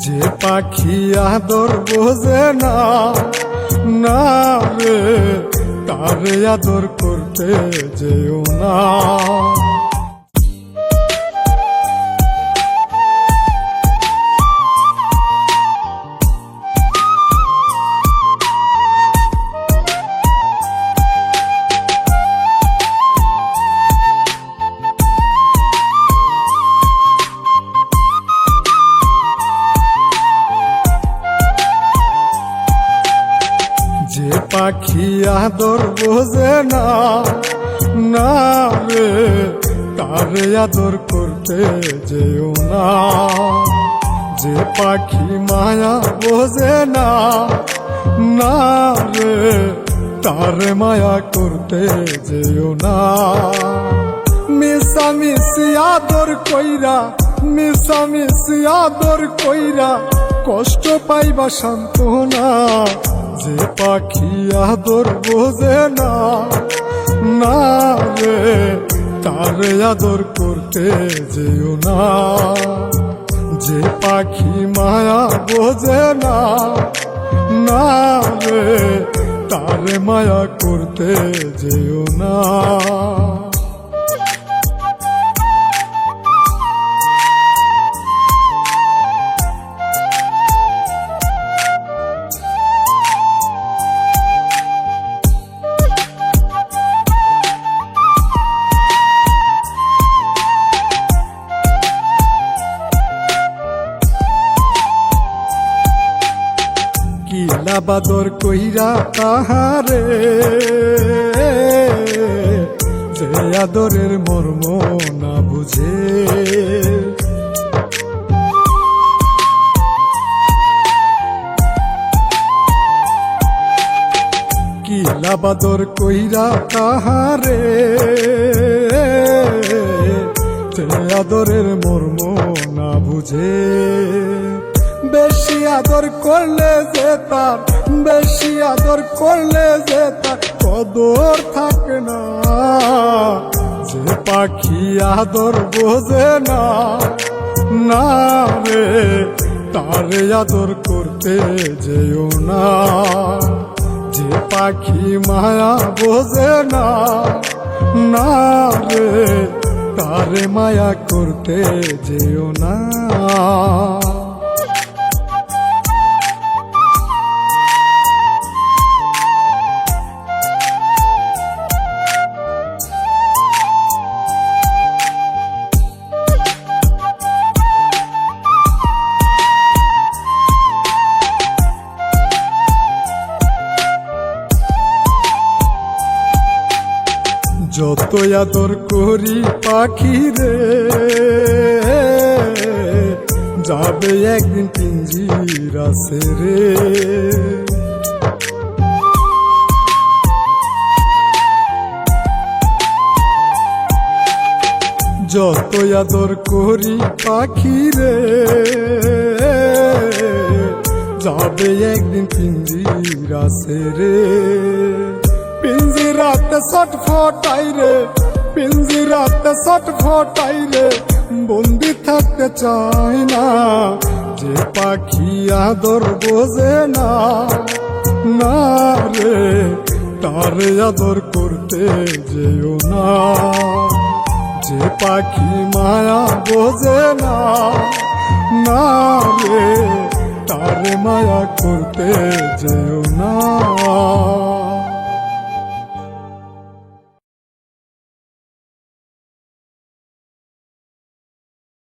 যে পাখি আদর বোঝে না, না রে তারে আদর করতে যেও না। যে পাখি আদর বোঝে না, না রে তারে আদর করতে যেও না। যে পাখি মায়া বোঝে না, না রে তারে মায়া করতে যেও না। মিশামিশি আদর কইরা, মিশামিশি আদর কইরা কষ্ট পাইবা সান্ত্বনা। যে পাখি আদর বোঝে না, না রে তারে আদর করতে যেও না। যে পাখি মায়া বোঝে না, না রে তারে মায়া করতে যেও না। কিলা বাদর কইরা তাহারে, যে আদরের মর্ম না বুঝে। কিলা বাদর কইরা তাহারে, যে আদরের মর্ম না বুঝে। বেশি আদর করলে যে তার, বেশি আদর করলে যে তার কদর থাকে না। যে পাখি আদর বোঝে না, না রে তারে আদর করতে যেও না। যে পাখি মায়া বোঝে না, না রে তারে মায়া করতে যেও না। যত আদর করি পাখি রে, যাবে একদিন পিঞ্জিরা ছেড়ে। যত আদর করি পাখি রে, যাবে একদিন পিঞ্জিরা ছেড়ে। পিঞ্জিরাতে ছটফটাই রে, পিঞ্জিরাতে ছটফটাই রে, বন্দি থাকতে চাই না। যে পাখি আদর বোঝে না, না রে তারে আদর করতে যেও না। যে পাখি মায়া বোঝে না, না রে তারে মায়া করতে যেও না।